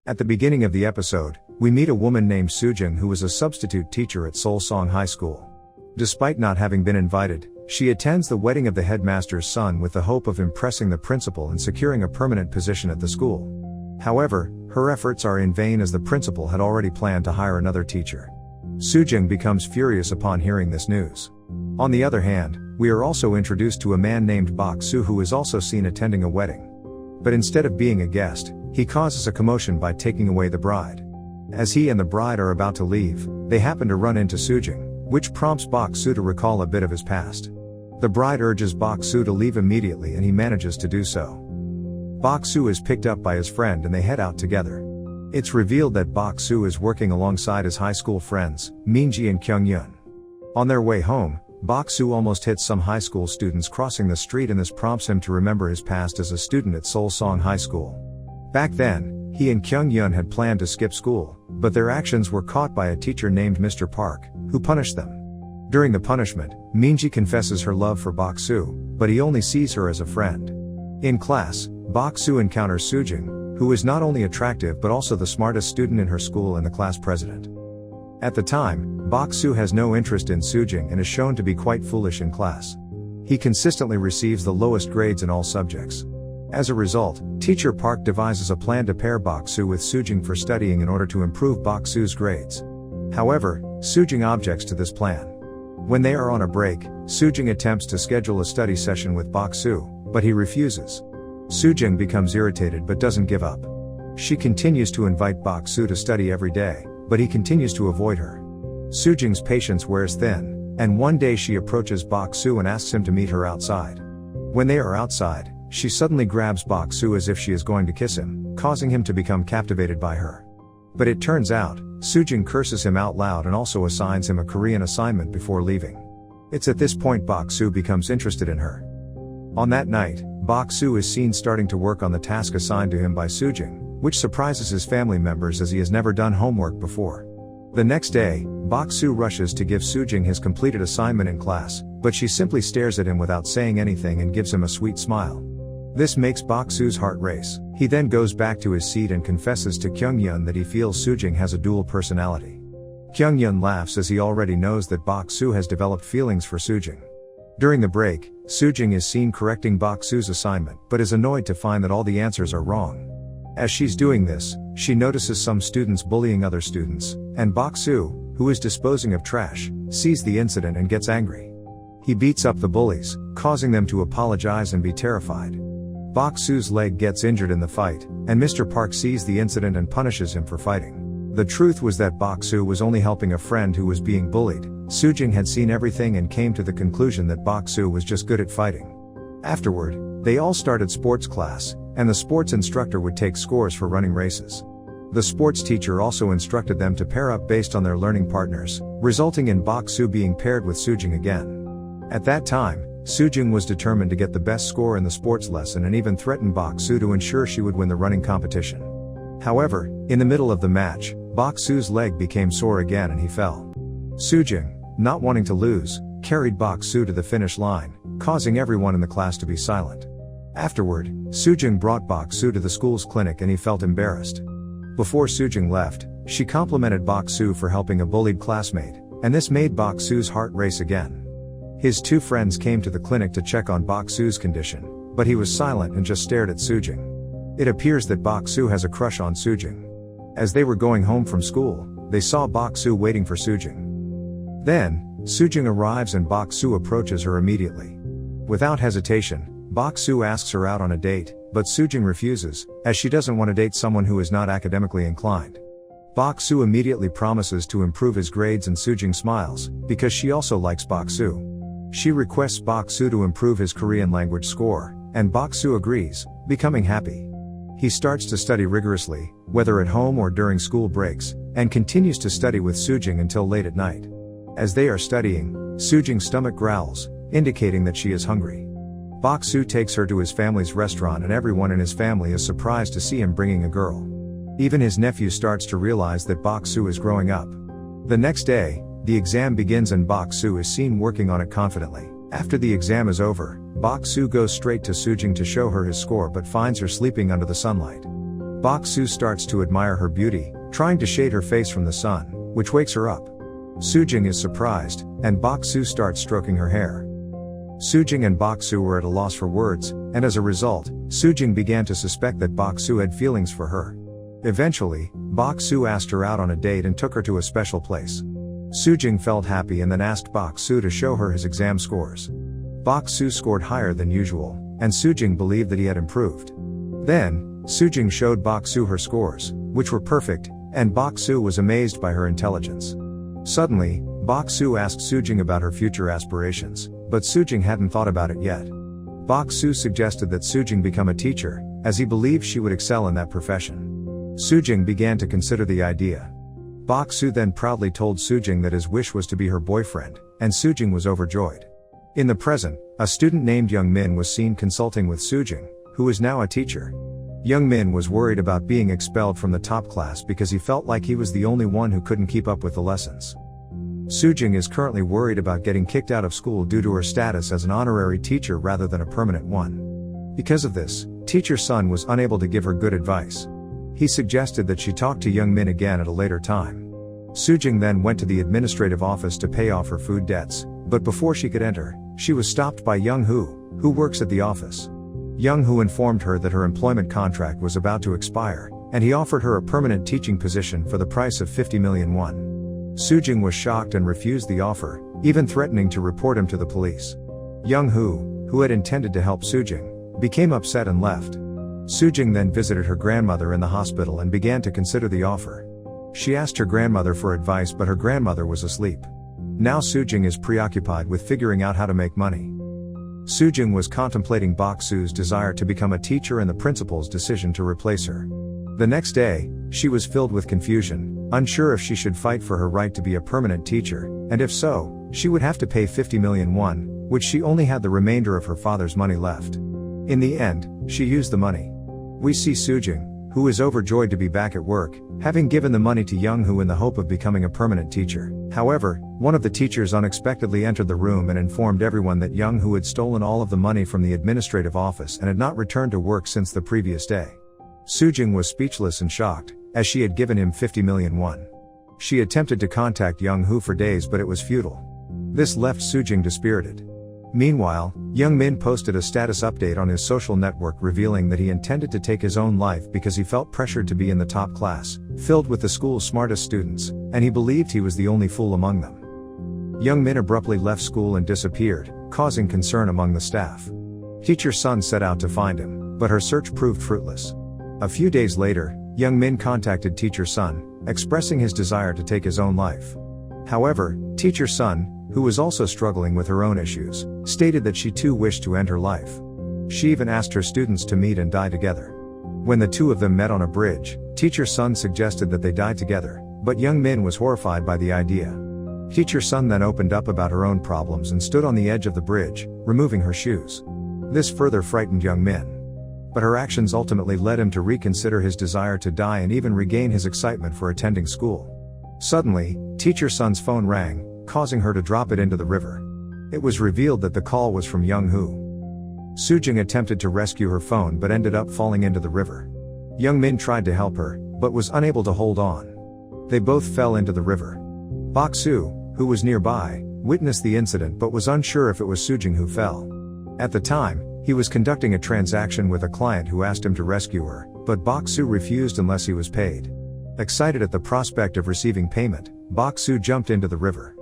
At the beginning of the episode, we meet a woman named Sujung who was a substitute teacher at Seolsong High School. Despite not having been invited, she attends the wedding of the headmaster's son with the hope of impressing the principal and securing a permanent position at the school. However, her efforts are in vain as the principal had already planned to hire another teacher. Sujung becomes furious upon hearing this news. On the other hand, we are also introduced to a man named Bok Soo who is also seen attending a wedding. But instead of being a guest, he causes a commotion by taking away the bride. As he and the bride are about to leave, they happen to run into Sujung, which prompts Bok Soo to recall a bit of his past. The bride urges Bok Soo to leave immediately and he manages to do so. Bok Soo is picked up by his friend and they head out together. It's revealed that Bok Soo is working alongside his high school friends, Minji and Kyunghyun. On their way home, Bok Soo almost hits some high school students crossing the street, and this prompts him to remember his past as a student at Seolsong High School. Back then, he and Kyunghyun had planned to skip school, but their actions were caught by a teacher named Mr. Park, who punished them. During the punishment, Minji confesses her love for Bok Soo, but he only sees her as a friend. In class, Bok Soo encounters Sujung, who is not only attractive but also the smartest student in her school and the class president. At the time, Bok Soo has no interest in Sujung and is shown to be quite foolish in class. He consistently receives the lowest grades in all subjects. As a result, Teacher Park devises a plan to pair Bok Soo with Sujung for studying in order to improve Bok Soo's grades. However, Sujung objects to this plan. When they are on a break, Sujung attempts to schedule a study session with Bok Soo, but he refuses. Sujung becomes irritated but doesn't give up. She continues to invite Bok Soo to study every day, but he continues to avoid her. Sujung's patience wears thin, and one day she approaches Bok Soo and asks him to meet her outside. When they are outside, she suddenly grabs Bok Soo as if she is going to kiss him, causing him to become captivated by her. But it turns out, Sujung curses him out loud and also assigns him a Korean assignment before leaving. It's at this point Bok Soo becomes interested in her. On that night, Bok Soo is seen starting to work on the task assigned to him by Sujung, which surprises his family members as he has never done homework before. The next day, Bok Soo rushes to give Sujung his completed assignment in class, but she simply stares at him without saying anything and gives him a sweet smile. This makes Bok Soo's heart race. He then goes back to his seat and confesses to Kyunghyun that he feels Sujung has a dual personality. Kyunghyun laughs as he already knows that Bok Soo has developed feelings for Sujung. During the break, Sujung is seen correcting Bok Soo's assignment but is annoyed to find that all the answers are wrong. As she's doing this, she notices some students bullying other students, and Bok Soo, who is disposing of trash, sees the incident and gets angry. He beats up the bullies, causing them to apologize and be terrified. Bok Soo's leg gets injured in the fight, and Mr. Park sees the incident and punishes him for fighting. The truth was that Bok Soo was only helping a friend who was being bullied. Sujung had seen everything and came to the conclusion that Bok Soo was just good at fighting. Afterward, they all started sports class, and the sports instructor would take scores for running races. The sports teacher also instructed them to pair up based on their learning partners, resulting in Bok Soo being paired with Sujung again. At that time, Sujung was determined to get the best score in the sports lesson and even threatened Bok Soo to ensure she would win the running competition. However, in the middle of the match, Bok Soo's leg became sore again and he fell. Sujung, not wanting to lose, carried Bok Soo to the finish line, causing everyone in the class to be silent. Afterward, Sujung brought Bok Soo to the school's clinic and he felt embarrassed. Before Sujung left, she complimented Bok Soo for helping a bullied classmate, and this made Bok Soo's heart race again. His two friends came to the clinic to check on Bok Soo's condition, but he was silent and just stared at Sujung. It appears that Bok Soo has a crush on Sujung. As they were going home from school, they saw Bok Soo waiting for Sujung. Then, Sujung arrives and Bok Soo approaches her immediately. Without hesitation, Bok Soo asks her out on a date, but Sujung refuses, as she doesn't want to date someone who is not academically inclined. Bok Soo immediately promises to improve his grades and Sujung smiles, because she also likes Bok Soo. She requests Bok Soo to improve his Korean language score, and Bok Soo agrees, becoming happy. He starts to study rigorously, whether at home or during school breaks, and continues to study with Sujung until late at night. As they are studying, Sujung's stomach growls, indicating that she is hungry. Bok Soo takes her to his family's restaurant and everyone in his family is surprised to see him bringing a girl. Even his nephew starts to realize that Bok Soo is growing up. The next day, the exam begins and Bok Soo is seen working on it confidently. After the exam is over, Bok Soo goes straight to Sujung to show her his score but finds her sleeping under the sunlight. Bok Soo starts to admire her beauty, trying to shade her face from the sun, which wakes her up. Soojing is surprised, and Bok Soo starts stroking her hair. Soojing and Bok Soo were at a loss for words, and as a result, Soojing began to suspect that Bok Soo had feelings for her. Eventually, Bok Soo asked her out on a date and took her to a special place. Soojing felt happy and then asked Bok Soo to show her his exam scores. Bok Soo scored higher than usual, and Soojing believed that he had improved. Then, Soojing showed Bok Soo her scores, which were perfect, and Bok Soo was amazed by her intelligence. Suddenly, Bok Soo asked Soojing about her future aspirations, but Soojing hadn't thought about it yet. Bok Soo suggested that Soojing become a teacher, as he believed she would excel in that profession. Soojing began to consider the idea. Bok Soo then proudly told Soojing that his wish was to be her boyfriend, and Soojing was overjoyed. In the present, a student named Young Min was seen consulting with Soojing, who is now a teacher. Young Min was worried about being expelled from the top class because he felt like he was the only one who couldn't keep up with the lessons. Soojing is currently worried about getting kicked out of school due to her status as an honorary teacher rather than a permanent one. Because of this, Teacher Sun was unable to give her good advice. He suggested that she talk to Young Min again at a later time. Soojing then went to the administrative office to pay off her food debts, but before she could enter, she was stopped by Young Hoo, who works at the office. Young Hoo informed her that her employment contract was about to expire, and he offered her a permanent teaching position for the price of 50 million won. Soojing was shocked and refused the offer, even threatening to report him to the police. Young Hoo, who had intended to help Soojing, became upset and left. Soojing then visited her grandmother in the hospital and began to consider the offer. She asked her grandmother for advice, but her grandmother was asleep. Now Soojing is preoccupied with figuring out how to make money. Soojing was contemplating Bok Soo's desire to become a teacher and the principal's decision to replace her. The next day, she was filled with confusion, unsure if she should fight for her right to be a permanent teacher, and if so, she would have to pay 50 million won, which she only had the remainder of her father's money left. In the end, she used the money. We see Soojing, who is overjoyed to be back at work, having given the money to Young Hoo in the hope of becoming a permanent teacher. However, one of the teachers unexpectedly entered the room and informed everyone that Young Hoo had stolen all of the money from the administrative office and had not returned to work since the previous day. Soojing was speechless and shocked, as she had given him 50 million won. She attempted to contact Young Hoo for days, but it was futile. This left Soojing dispirited. Meanwhile, Young Min posted a status update on his social network revealing that he intended to take his own life because he felt pressured to be in the top class, filled with the school's smartest students, and he believed he was the only fool among them. Young Min abruptly left school and disappeared, causing concern among the staff. Teacher Sun set out to find him, but her search proved fruitless. A few days later, Young Min contacted Teacher Sun, expressing his desire to take his own life. However, Teacher Sun, who was also struggling with her own issues, stated that she too wished to end her life. She even asked her students to meet and die together. When the two of them met on a bridge, Teacher Sun suggested that they die together, but Young Min was horrified by the idea. Teacher Sun then opened up about her own problems and stood on the edge of the bridge, removing her shoes. This further frightened Young Min. But her actions ultimately led him to reconsider his desire to die and even regain his excitement for attending school. Suddenly, Teacher Sun's phone rang, causing her to drop it into the river. It was revealed that the call was from Young Hoo. Soojing attempted to rescue her phone but ended up falling into the river. Young Min tried to help her, but was unable to hold on. They both fell into the river. Bok Soo, who was nearby, witnessed the incident but was unsure if it was Soojing who fell. At the time, he was conducting a transaction with a client who asked him to rescue her, but Bok Soo refused unless he was paid. Excited at the prospect of receiving payment, Bok Soo jumped into the river.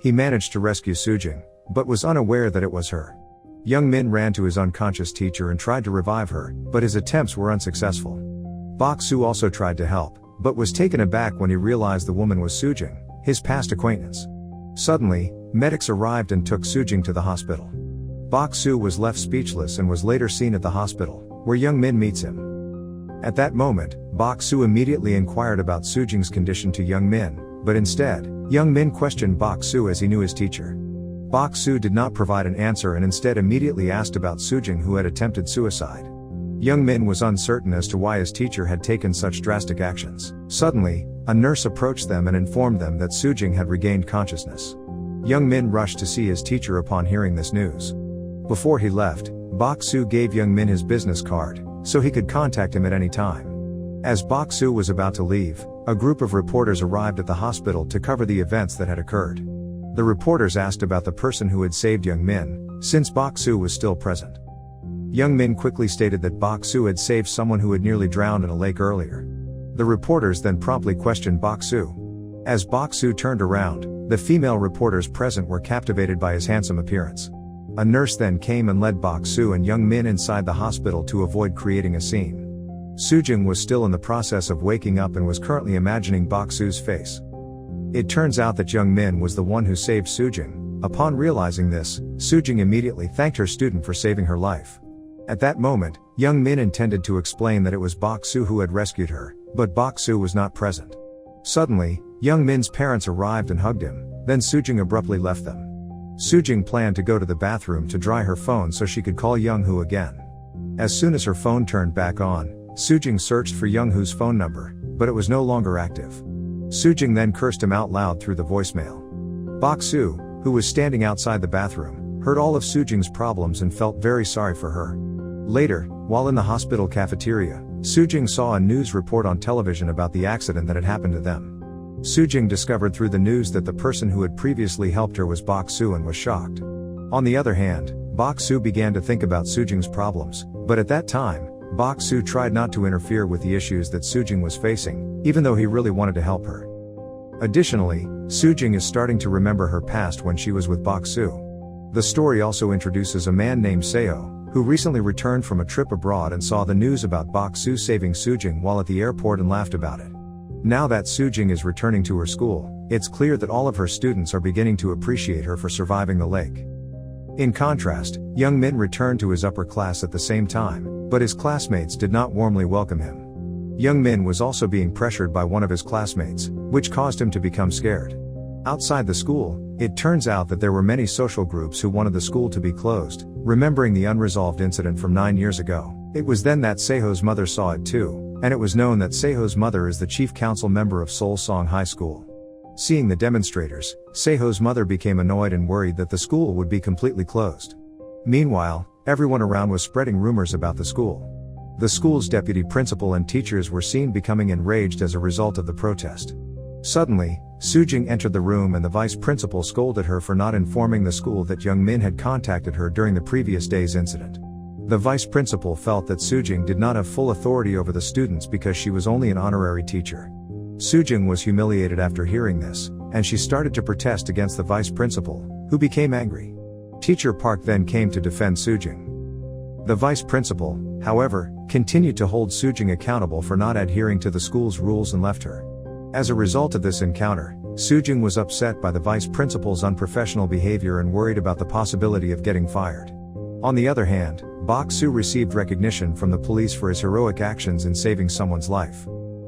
He managed to rescue Soojing, but was unaware that it was her. Young Min ran to his unconscious teacher and tried to revive her, but his attempts were unsuccessful. Bok Soo also tried to help, but was taken aback when he realized the woman was Soojing, his past acquaintance. Suddenly, medics arrived and took Soojing to the hospital. Bok Soo was left speechless and was later seen at the hospital, where Young Min meets him. At that moment, Bok Soo immediately inquired about Soojing's condition to Young Min, but instead, Young Min questioned Bok Soo as he knew his teacher. Bok Soo did not provide an answer and instead immediately asked about Soojing, who had attempted suicide. Young Min was uncertain as to why his teacher had taken such drastic actions. Suddenly, a nurse approached them and informed them that Soojing had regained consciousness. Young Min rushed to see his teacher upon hearing this news. Before he left, Bok Soo gave Young Min his business card, so he could contact him at any time. As Bok Soo was about to leave, a group of reporters arrived at the hospital to cover the events that had occurred. The reporters asked about the person who had saved Young Min, since Bok Soo was still present. Young Min quickly stated that Bok Soo had saved someone who had nearly drowned in a lake earlier. The reporters then promptly questioned Bok Soo. As Bok Soo turned around, the female reporters present were captivated by his handsome appearance. A nurse then came and led Bok Soo and Young Min inside the hospital to avoid creating a scene. Soojung was still in the process of waking up and was currently imagining Bok Soo's face. It turns out that Young Min was the one who saved Soojung. Upon realizing this, Soojung immediately thanked her student for saving her life. At that moment, Young Min intended to explain that it was Bok Soo who had rescued her, but Bok Soo was not present. Suddenly, Young Min's parents arrived and hugged him, then Soojung abruptly left them. Soojung planned to go to the bathroom to dry her phone so she could call Young Hoo again. As soon as her phone turned back on, Soojung searched for Young Hoo's phone number, but it was no longer active. Soojung then cursed him out loud through the voicemail. Bok Soo, who was standing outside the bathroom, heard all of Soojung's problems and felt very sorry for her. Later, while in the hospital cafeteria, Soojung saw a news report on television about the accident that had happened to them. Soojung discovered through the news that the person who had previously helped her was Bok Soo and was shocked. On the other hand, Bok Soo began to think about Soojung's problems, but at that time, Bok Soo tried not to interfere with the issues that Soojung was facing, even though he really wanted to help her. Additionally, Soojung is starting to remember her past when she was with Bok Soo. The story also introduces a man named Seo, who recently returned from a trip abroad and saw the news about Bok Soo saving Soojung while at the airport and laughed about it. Now that Soojung is returning to her school, it's clear that all of her students are beginning to appreciate her for surviving the lake. In contrast, Young Min returned to his upper class at the same time, but his classmates did not warmly welcome him. Young Min was also being pressured by one of his classmates, which caused him to become scared. Outside the school, it turns out that there were many social groups who wanted the school to be closed, remembering the unresolved incident from 9 years ago. It was then that Seho's mother saw it too, and it was known that Seho's mother is the chief council member of Seoul Song High School. Seeing the demonstrators, Seho's mother became annoyed and worried that the school would be completely closed. Meanwhile, everyone around was spreading rumors about the school. The school's deputy principal and teachers were seen becoming enraged as a result of the protest. Suddenly, Soojung entered the room and the vice principal scolded her for not informing the school that Young Min had contacted her during the previous day's incident. The vice principal felt that Soojung did not have full authority over the students because she was only an honorary teacher. Soojung was humiliated after hearing this, and she started to protest against the vice principal, who became angry. Teacher Park then came to defend Soojung. The vice principal, however, continued to hold Soojung accountable for not adhering to the school's rules and left her. As a result of this encounter, Soojung was upset by the vice principal's unprofessional behavior and worried about the possibility of getting fired. On the other hand, Bok Soo received recognition from the police for his heroic actions in saving someone's life.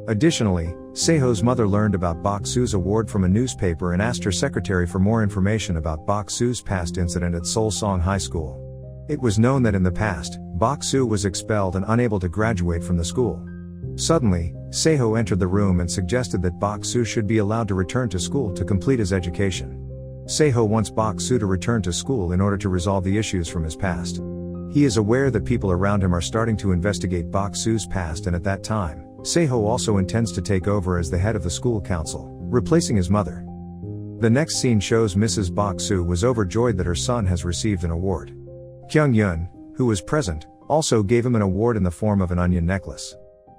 Additionally, Seho's mother learned about Bok Soo's award from a newspaper and asked her secretary for more information about Bok Soo's past incident at Seoul Song High School. It was known that in the past, Bok Soo was expelled and unable to graduate from the school. Suddenly, Seho entered the room and suggested that Bok Soo should be allowed to return to school to complete his education. Seho wants Bok Soo to return to school in order to resolve the issues from his past. He is aware that people around him are starting to investigate Bok Soo's past, and at that time, Seho also intends to take over as the head of the school council, replacing his mother. The next scene shows Mrs. Bok Soo was overjoyed that her son has received an award. Kyung Yun, who was present, also gave him an award in the form of an onion necklace.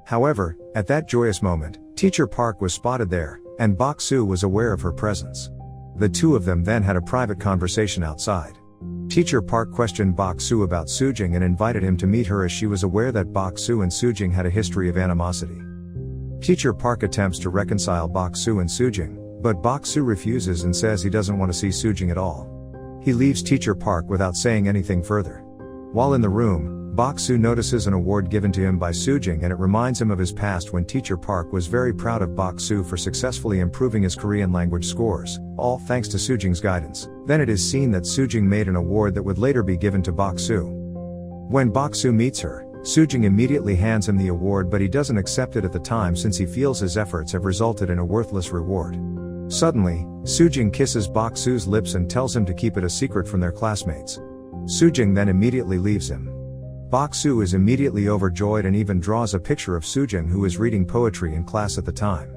However, at that joyous moment, Teacher Park was spotted there, and Bok Soo was aware of her presence. The two of them then had a private conversation outside. Teacher Park questioned Bok Soo about Soojung and invited him to meet her as she was aware that Bok Soo and Soojung had a history of animosity. Teacher Park attempts to reconcile Bok Soo and Soojung, but Bok Soo refuses and says he doesn't want to see Soojung at all. He leaves Teacher Park without saying anything further. While in the room, Bok Soo notices an award given to him by Soojung, and it reminds him of his past when Teacher Park was very proud of Bok Soo for successfully improving his Korean language scores, all thanks to Soojung's guidance. Then it is seen that Soojung made an award that would later be given to Bok Soo. When Bok Soo meets her, Soojung immediately hands him the award, but he doesn't accept it at the time since he feels his efforts have resulted in a worthless reward. Suddenly, Soojung kisses Bok Soo's lips and tells him to keep it a secret from their classmates. Soojung then immediately leaves him. Bok-soo is immediately overjoyed and even draws a picture of Sujin, who is reading poetry in class at the time.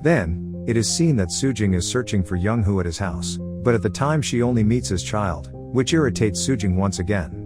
Then, it is seen that Sujin is searching for Young-hoo at his house, but at the time she only meets his child, which irritates Sujin once again.